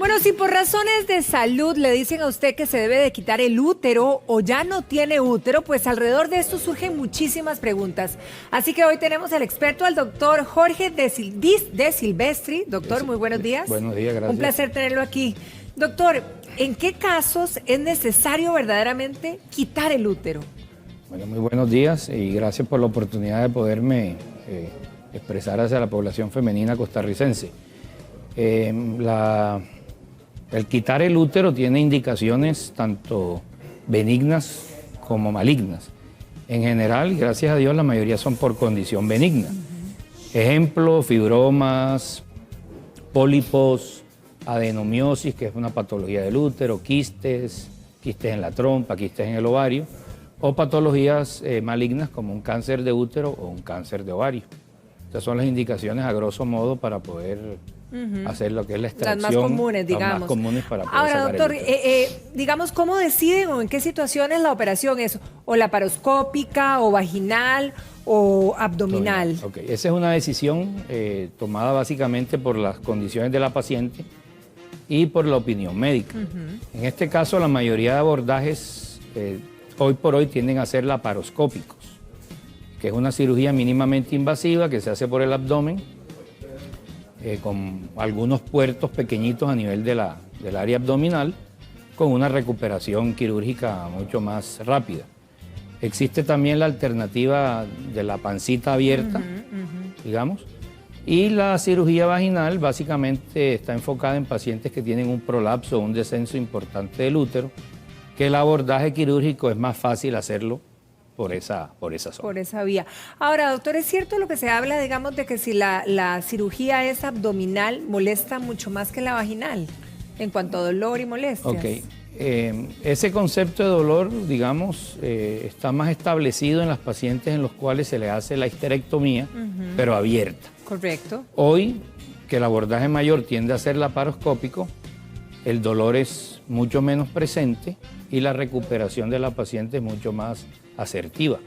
Bueno, si por razones de salud le dicen a usted que se debe de quitar el útero o ya no tiene útero, pues alrededor de esto surgen muchísimas preguntas. Así que hoy tenemos al experto, al doctor Jorge de Silvestri. Doctor, muy buenos días. Buenos días, gracias. Un placer tenerlo aquí. Doctor, ¿en qué casos es necesario verdaderamente quitar el útero? Bueno, muy buenos días y gracias por la oportunidad de poderme expresar hacia la población femenina costarricense. El quitar el útero tiene indicaciones tanto benignas como malignas. En general, gracias a Dios, la mayoría son por condición benigna. Ejemplo, fibromas, pólipos, adenomiosis, que es una patología del útero, quistes en la trompa, quistes en el ovario, o patologías malignas como un cáncer de útero o un cáncer de ovario. Estas son las indicaciones a grosso modo para poder hacer lo que es la extracción. Las más comunes, digamos. Las más comunes para poder Ahora, sacar doctor, el útero. digamos, ¿cómo deciden o en qué situaciones la operación es? ¿O laparoscópica, o vaginal, o abdominal? Ok, esa es una decisión tomada básicamente por las condiciones de la paciente y por la opinión médica. En este caso, la mayoría de abordajes hoy por hoy tienden a ser laparoscópicos, que es una cirugía mínimamente invasiva que se hace por el abdomen, con algunos puertos pequeñitos a nivel del área abdominal, con una recuperación quirúrgica mucho más rápida. Existe también la alternativa de la pancita abierta, digamos, y la cirugía vaginal básicamente está enfocada en pacientes que tienen un prolapso o un descenso importante del útero, que el abordaje quirúrgico es más fácil hacerlo por esa zona. Por esa vía. Ahora, doctor, ¿es cierto lo que se habla, digamos, de que si la cirugía es abdominal, molesta mucho más que la vaginal en cuanto a dolor y molestias? Ok. Ese concepto de dolor, digamos, está más establecido en las pacientes en los cuales se le hace la histerectomía, pero abierta. Correcto. Hoy, que el abordaje mayor tiende a ser laparoscópico, el dolor es mucho menos presente y la recuperación de la paciente es mucho más asertiva.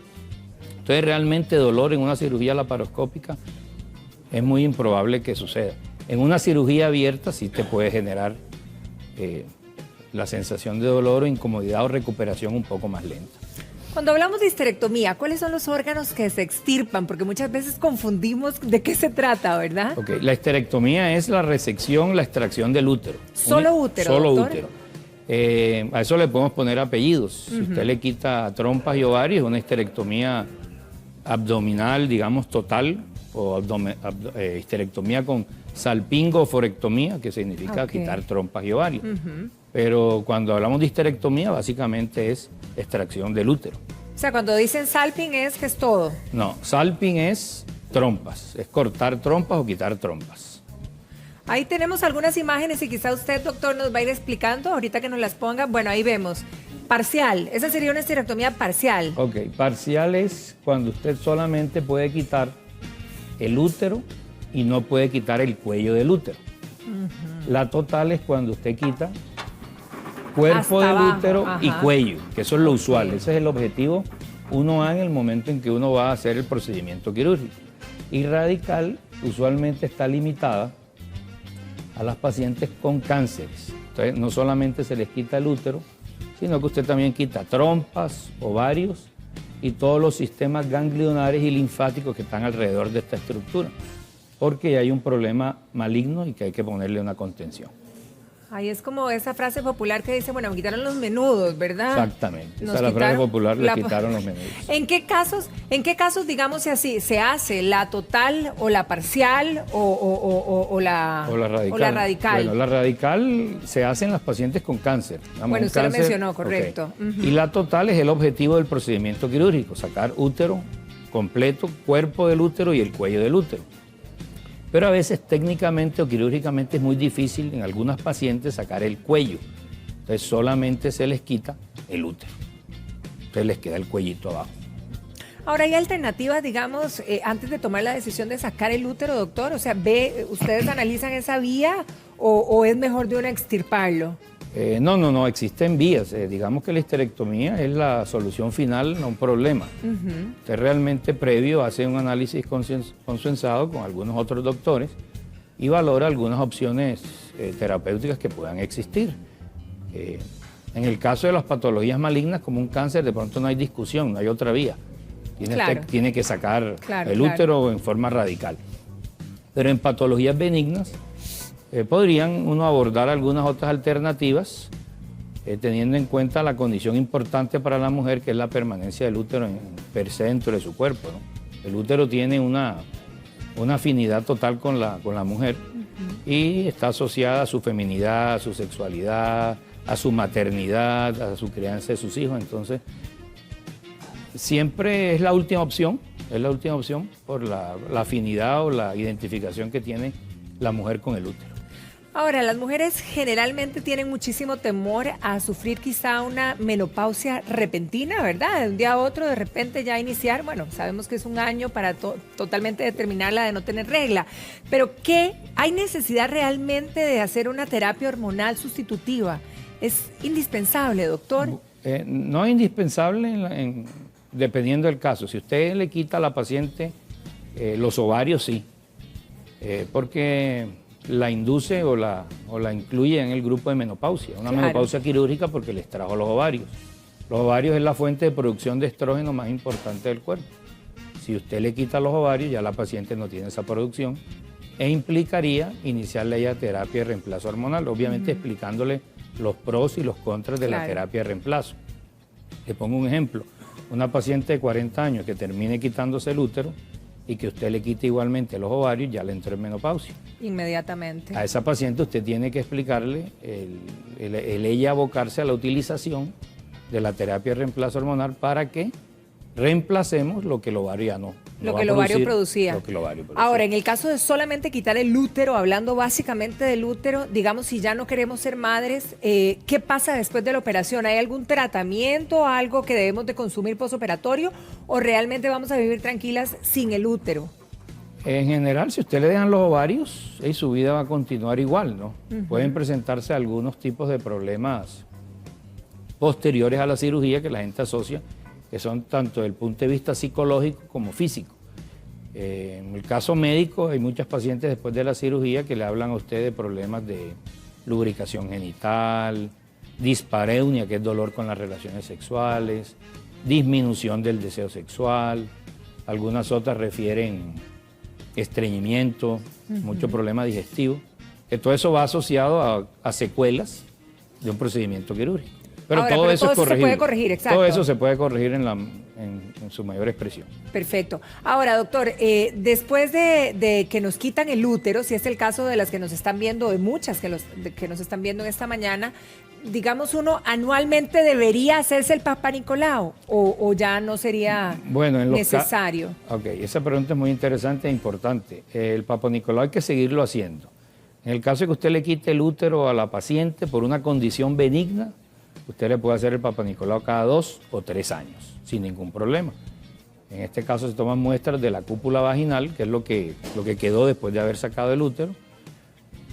Entonces, realmente dolor en una cirugía laparoscópica es muy improbable que suceda. En una cirugía abierta sí te puede generar la sensación de dolor o incomodidad o recuperación un poco más lenta. Cuando hablamos de histerectomía, ¿cuáles son los órganos que se extirpan? Porque muchas veces confundimos de qué se trata, ¿verdad? Ok, la histerectomía es la resección, la extracción del útero. ¿Solo útero, Solo doctor? útero. A eso le podemos poner apellidos. Si usted le quita trompas y ovarios, es una histerectomía abdominal, digamos, total, o histerectomía con salpingoforectomía, que significa quitar trompas y ovarios. Pero cuando hablamos de histerectomía, básicamente es extracción del útero. O sea, cuando dicen salping es que es todo. No, salping es trompas, es cortar trompas o quitar trompas. Ahí tenemos algunas imágenes y quizá usted, doctor, nos va a ir explicando, ahorita que nos las ponga. Bueno, ahí vemos. Parcial, esa sería una histerectomía parcial. Ok, parcial es cuando usted solamente puede quitar el útero y no puede quitar el cuello del útero. La total es cuando usted quita cuerpo del útero y cuello, que eso es lo usual. Ese es el objetivo 1A en el momento en que uno va a hacer el procedimiento quirúrgico. Y radical usualmente está limitada a las pacientes con cánceres. Entonces, no solamente se les quita el útero, sino que usted también quita trompas, ovarios y todos los sistemas ganglionares y linfáticos que están alrededor de esta estructura, porque hay un problema maligno y que hay que ponerle una contención. Ahí es como esa frase popular que dice, bueno, me quitaron los menudos, ¿verdad? Exactamente, esa es la frase popular, le quitaron los menudos. ¿En qué casos, digamos así, se hace la total o la parcial o la radical? Bueno, la radical se hace en las pacientes con cáncer. Bueno, usted lo mencionó, correcto. Y la total es el objetivo del procedimiento quirúrgico, sacar útero completo, cuerpo del útero y el cuello del útero. Pero a veces técnicamente o quirúrgicamente es muy difícil en algunas pacientes sacar el cuello. Entonces solamente se les quita el útero. Entonces les queda el cuellito abajo. Ahora, ¿hay alternativas, digamos, antes de tomar la decisión de sacar el útero, doctor? O sea, ¿ustedes analizan esa vía o es mejor de uno extirparlo? No, existen vías. Digamos que la histerectomía es la solución final a un problema. Usted realmente previo hace un análisis consensuado con algunos otros doctores y valora algunas opciones terapéuticas que puedan existir. En el caso de las patologías malignas, como un cáncer, de pronto no hay discusión, no hay otra vía. Tiene que sacar el útero en forma radical. Pero en patologías benignas podrían uno abordar algunas otras alternativas, teniendo en cuenta la condición importante para la mujer, que es la permanencia del útero per se dentro de su cuerpo, ¿no? El útero tiene una afinidad total con la mujer y está asociada a su feminidad, a su sexualidad, a su maternidad, a su crianza de sus hijos. Entonces, siempre es la última opción por la afinidad o la identificación que tiene la mujer con el útero. Ahora, las mujeres generalmente tienen muchísimo temor a sufrir quizá una menopausia repentina, ¿verdad? De un día a otro, de repente ya iniciar, bueno, sabemos que es un año para totalmente determinarla de no tener regla, pero ¿qué? ¿Hay necesidad realmente de hacer una terapia hormonal sustitutiva? ¿Es indispensable, doctor? No es indispensable dependiendo del caso. Si usted le quita a la paciente los ovarios, sí, porque la induce o la incluye en el grupo de menopausia. Una menopausia quirúrgica porque le extrajo los ovarios. Los ovarios es la fuente de producción de estrógeno más importante del cuerpo. Si usted le quita los ovarios, ya la paciente no tiene esa producción e implicaría iniciarle a ella terapia de reemplazo hormonal, obviamente explicándole los pros y los contras de la terapia de reemplazo. Le pongo un ejemplo. Una paciente de 40 años que termine quitándose el útero y que usted le quite igualmente los ovarios, ya le entró en menopausia. Inmediatamente. A esa paciente usted tiene que explicarle el ella abocarse a la utilización de la terapia de reemplazo hormonal para que reemplacemos lo que el ovario ya no lo que el ovario producía. Ahora, en el caso de solamente quitar el útero, hablando básicamente del útero, digamos, si ya no queremos ser madres, ¿qué pasa después de la operación? ¿Hay algún tratamiento, algo que debemos de consumir postoperatorio o realmente vamos a vivir tranquilas sin el útero? En general, si usted le dejan los ovarios, su vida va a continuar igual, ¿no? Pueden presentarse algunos tipos de problemas posteriores a la cirugía que la gente asocia, que son tanto desde el punto de vista psicológico como físico. En el caso médico, hay muchas pacientes después de la cirugía que le hablan a usted de problemas de lubricación genital, dispareunia, que es dolor con las relaciones sexuales, disminución del deseo sexual, algunas otras refieren estreñimiento, mucho problema digestivo, que todo eso va asociado a secuelas de un procedimiento quirúrgico. Pero ahora, todo eso es corregible. Se puede corregir, exacto. Todo eso se puede corregir en su mayor expresión. Perfecto. Ahora, doctor, después de que nos quitan el útero, si es el caso de las que nos están viendo, de muchas que nos están viendo en esta mañana, digamos, uno anualmente debería hacerse el Papa Nicolau o ya no sería necesario. Ok, esa pregunta es muy interesante e importante. El Papa Nicolau hay que seguirlo haciendo. En el caso de que usted le quite el útero a la paciente por una condición benigna, usted le puede hacer el Papa Nicolau cada 2 o 3 años, sin ningún problema. En este caso se toman muestras de la cúpula vaginal, que es lo que quedó después de haber sacado el útero.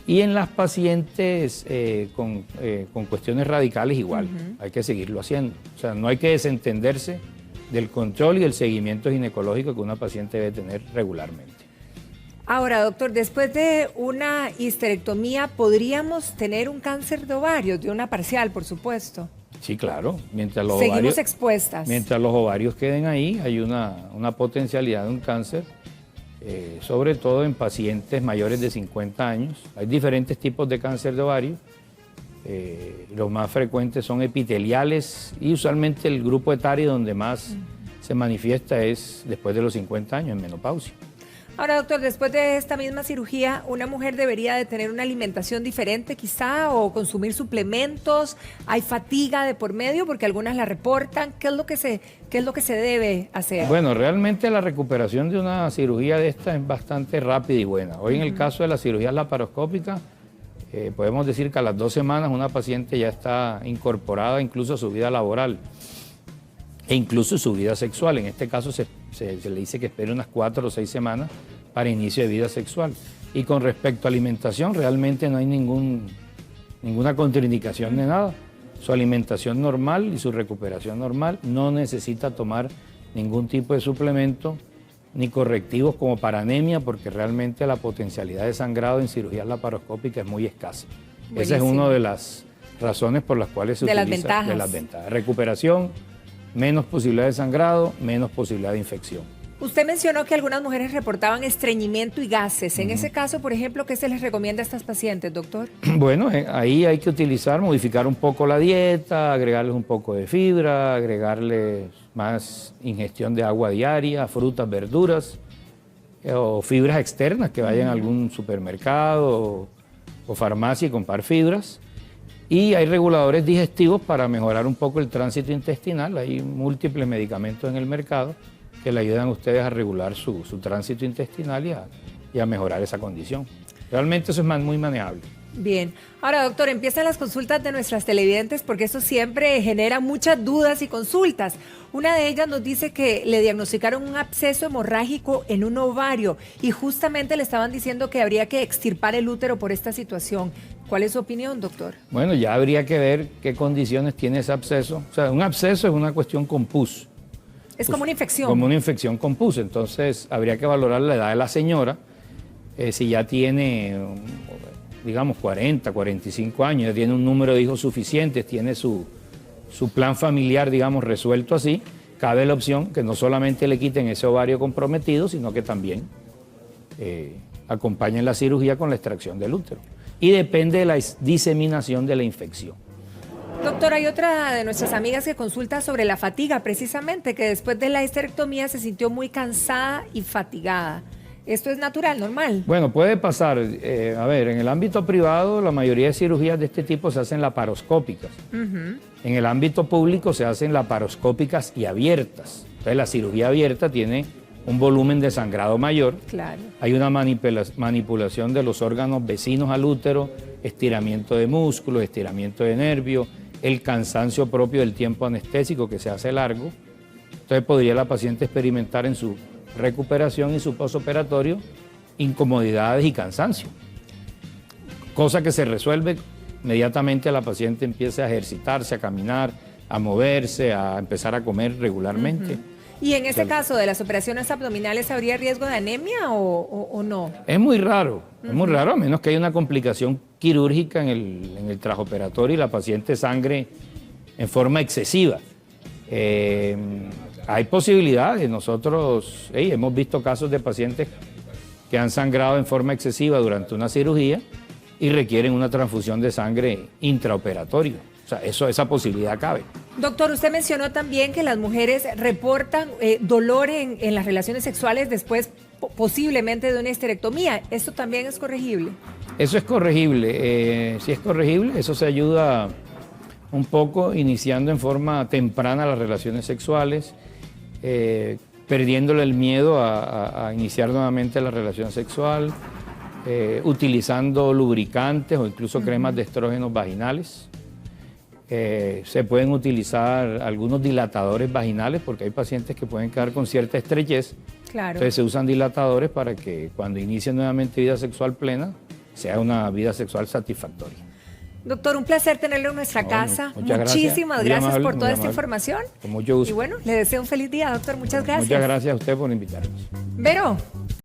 Y en las pacientes con cuestiones radicales igual, hay que seguirlo haciendo. O sea, no hay que desentenderse del control y el seguimiento ginecológico que una paciente debe tener regularmente. Ahora, doctor, después de una histerectomía, ¿podríamos tener un cáncer de ovarios, de una parcial, por supuesto? Sí, claro. Seguimos expuestas. Mientras los ovarios queden ahí, hay una potencialidad de un cáncer, sobre todo en pacientes mayores de 50 años. Hay diferentes tipos de cáncer de ovario. Los más frecuentes son epiteliales y usualmente el grupo etario donde más se manifiesta es después de los 50 años, en menopausia. Ahora, doctor, después de esta misma cirugía, ¿una mujer debería de tener una alimentación diferente quizá o consumir suplementos? ¿Hay fatiga de por medio? Porque algunas la reportan. ¿Qué es lo que se debe hacer? Bueno, realmente la recuperación de una cirugía de esta es bastante rápida y buena. Hoy en el caso de la cirugía laparoscópica, podemos decir que a las 2 semanas una paciente ya está incorporada incluso a su vida laboral e incluso su vida sexual. En este caso se le dice que espere unas 4 o 6 semanas para inicio de vida sexual. Y con respecto a alimentación, realmente no hay ninguna contraindicación de nada. Su alimentación normal y su recuperación normal, no necesita tomar ningún tipo de suplemento ni correctivos como para anemia, porque realmente la potencialidad de sangrado en cirugía laparoscópica es muy escasa. Buenísimo. Esa es una de las razones por las cuales se utiliza. De las ventajas. Recuperación, menos posibilidad de sangrado, menos posibilidad de infección. Usted mencionó que algunas mujeres reportaban estreñimiento y gases. En ese caso, por ejemplo, ¿qué se les recomienda a estas pacientes, doctor? Bueno, ahí hay que modificar un poco la dieta, agregarles un poco de fibra, agregarles más ingestión de agua diaria, frutas, verduras, o fibras externas, que vayan a algún supermercado o farmacia y comprar fibras. Y hay reguladores digestivos para mejorar un poco el tránsito intestinal. Hay múltiples medicamentos en el mercado que le ayudan a ustedes a regular su tránsito intestinal y a mejorar esa condición. Realmente eso es muy manejable. Bien. Ahora, doctor, empiezan las consultas de nuestras televidentes porque eso siempre genera muchas dudas y consultas. Una de ellas nos dice que le diagnosticaron un absceso hemorrágico en un ovario y justamente le estaban diciendo que habría que extirpar el útero por esta situación. ¿Cuál es su opinión, doctor? Bueno, ya habría que ver qué condiciones tiene ese absceso. O sea, un absceso es una cuestión con pus. Es como una infección. Como una infección con pus. Entonces, habría que valorar la edad de la señora, si ya tiene, digamos, 40, 45 años, ya tiene un número de hijos suficientes, tiene su plan familiar, digamos, resuelto así, cabe la opción que no solamente le quiten ese ovario comprometido, sino que también acompañen la cirugía con la extracción del útero. Y depende de la diseminación de la infección. Doctor, hay otra de nuestras amigas que consulta sobre la fatiga, precisamente, que después de la histerectomía se sintió muy cansada y fatigada. ¿Esto es natural, normal? Bueno, puede pasar. A ver, en el ámbito privado la mayoría de cirugías de este tipo se hacen laparoscópicas. En el ámbito público se hacen laparoscópicas y abiertas. Entonces la cirugía abierta tiene un volumen de sangrado mayor. Claro. Hay una manipulación de los órganos vecinos al útero, estiramiento de músculos, estiramiento de nervios, el cansancio propio del tiempo anestésico que se hace largo. Entonces podría la paciente experimentar en su recuperación y su posoperatorio incomodidades y cansancio. Cosa que se resuelve inmediatamente la paciente empieza a ejercitarse, a caminar, a moverse, a empezar a comer regularmente. ¿Y en este caso de las operaciones abdominales habría riesgo de anemia o no? Es muy raro, a menos que haya una complicación quirúrgica en el trasoperatorio y la paciente sangre en forma excesiva. Hay posibilidades, nosotros hemos visto casos de pacientes que han sangrado en forma excesiva durante una cirugía y requieren una transfusión de sangre intraoperatoria. O sea, esa posibilidad cabe. Doctor, usted mencionó también que las mujeres reportan dolor en las relaciones sexuales después posiblemente de una histerectomía. ¿Esto también es corregible? Eso es corregible. Si es corregible, eso se ayuda un poco iniciando en forma temprana las relaciones sexuales, perdiéndole el miedo a iniciar nuevamente la relación sexual, utilizando lubricantes o incluso cremas de estrógenos vaginales. Se pueden utilizar algunos dilatadores vaginales porque hay pacientes que pueden quedar con cierta estrechez. Claro. Entonces se usan dilatadores para que cuando inicien nuevamente vida sexual plena sea una vida sexual satisfactoria. Doctor, un placer tenerlo en nuestra casa. Muchísimas Muchísimas gracias por toda esta información. Con mucho gusto. Y bueno, le deseo un feliz día, doctor. Muchas gracias. Muchas gracias a usted por invitarnos. Vero.